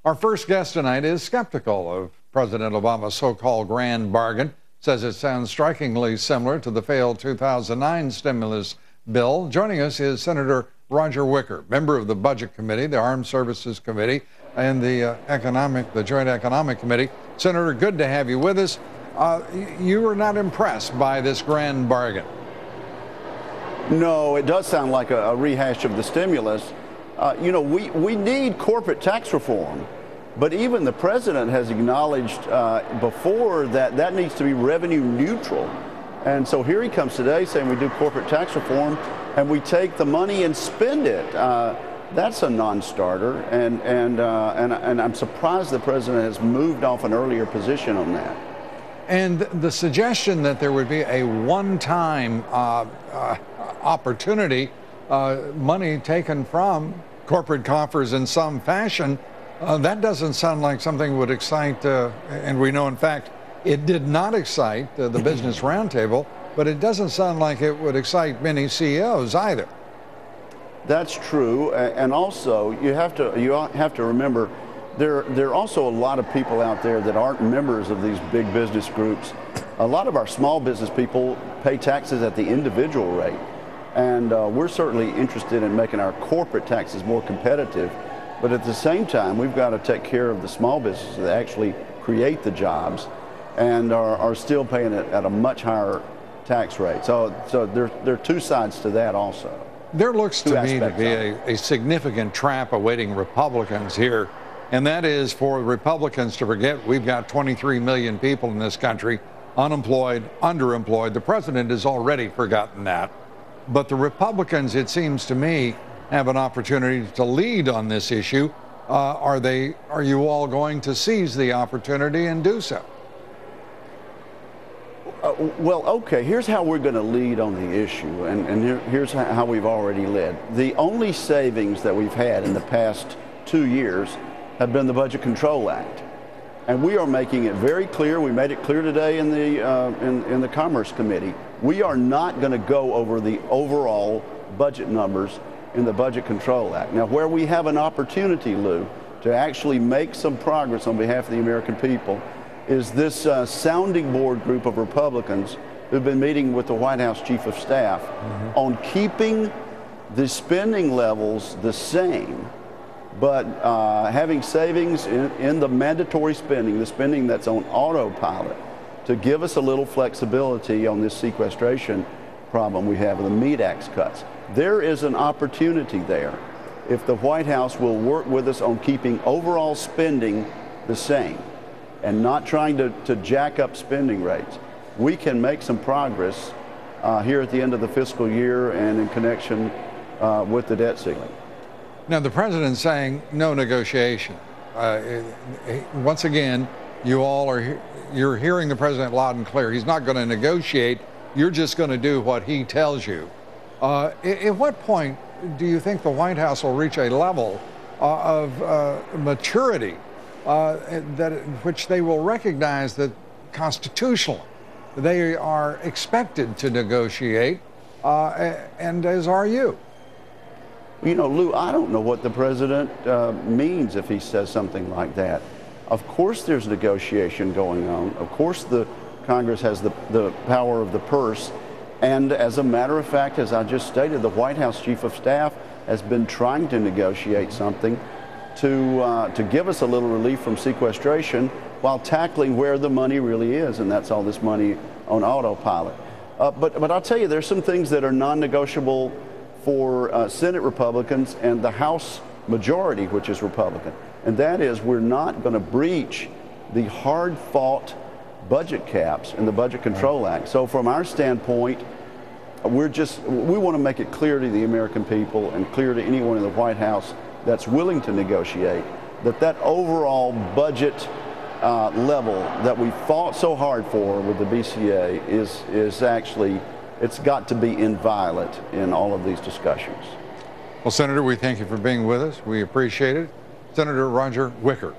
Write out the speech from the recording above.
Our first guest tonight is skeptical of President Obama's so-called grand bargain, says it sounds strikingly similar to the failed 2009 stimulus bill. Joining us is Senator Roger Wicker, member of the Budget Committee, the Armed Services Committee, and the Joint Economic Committee. Senator, good to have you with us. You were not impressed by this grand bargain. No, it does sound like a rehash of the stimulus. We need corporate tax reform, but even the president has acknowledged before that needs to be revenue neutral. And so here he comes today saying we do corporate tax reform and we take the money and spend it. That's a non-starter, and I'm surprised the president has moved off an earlier position on that. And the suggestion that there would be a one-time opportunity, money taken from corporate coffers in some fashion, that doesn't sound like something would excite, and we know in fact it did not excite the Business Roundtable, but it doesn't sound like it would excite many CEOs either. That's true, and also you have to remember there are also a lot of people out there that aren't members of these big business groups. A lot of our small business people pay taxes at the individual rate, and we're certainly interested in making our corporate taxes more competitive. But at the same time, we've got to take care of the small businesses that actually create the jobs and are still paying it at a much higher tax rate. So there are two sides to that also. There looks to me to be a significant trap awaiting Republicans here, and that is for Republicans to forget we've got 23 million people in this country, unemployed, underemployed. The president has already forgotten that. But the Republicans, it seems to me, have an opportunity to lead on this issue. Are you all going to seize the opportunity and do so? Well, okay, here's how we're going to lead on the issue, and here's how we've already led. The only savings that we've had in the past 2 years have been the Budget Control Act. And we are making it very clear, we made it clear today in the Commerce Committee, we are not going to go over the overall budget numbers in the Budget Control Act. Now, where we have an opportunity, Lou, to actually make some progress on behalf of the American people is this sounding board group of Republicans who've been meeting with the White House Chief of Staff on keeping the spending levels the same, but having savings in the mandatory spending, the spending that's on autopilot, to give us a little flexibility on this sequestration problem we have with the meat tax cuts. There is an opportunity there if the White House will work with us on keeping overall spending the same and not trying to jack up spending rates. We can make some progress here at the end of the fiscal year and in connection with the debt ceiling. Now, the president's saying no negotiation. Once again, you're hearing the president loud and clear. He's not going to negotiate. You're just going to do what he tells you. At what point do you think the White House will reach a level of maturity which they will recognize that constitutionally they are expected to negotiate, and as are you? You know, Lou, I don't know what the president means if he says something like that. Of course there's negotiation going on. Of course the Congress has the power of the purse. And as a matter of fact, as I just stated, the White House Chief of Staff has been trying to negotiate something to give us a little relief from sequestration while tackling where the money really is, and that's all this money on autopilot. But I'll tell you, there's some things that are non-negotiable for Senate Republicans and the House majority, which is Republican, and that is we're not going to breach the hard-fought budget caps in the Budget Control Act. So from our standpoint, we want to make it clear to the American people and clear to anyone in the White House that's willing to negotiate that overall budget level that we fought so hard for with the BCA is actually, it's got to be inviolate in all of these discussions. Well, Senator, we thank you for being with us. We appreciate it. Senator Roger Wicker.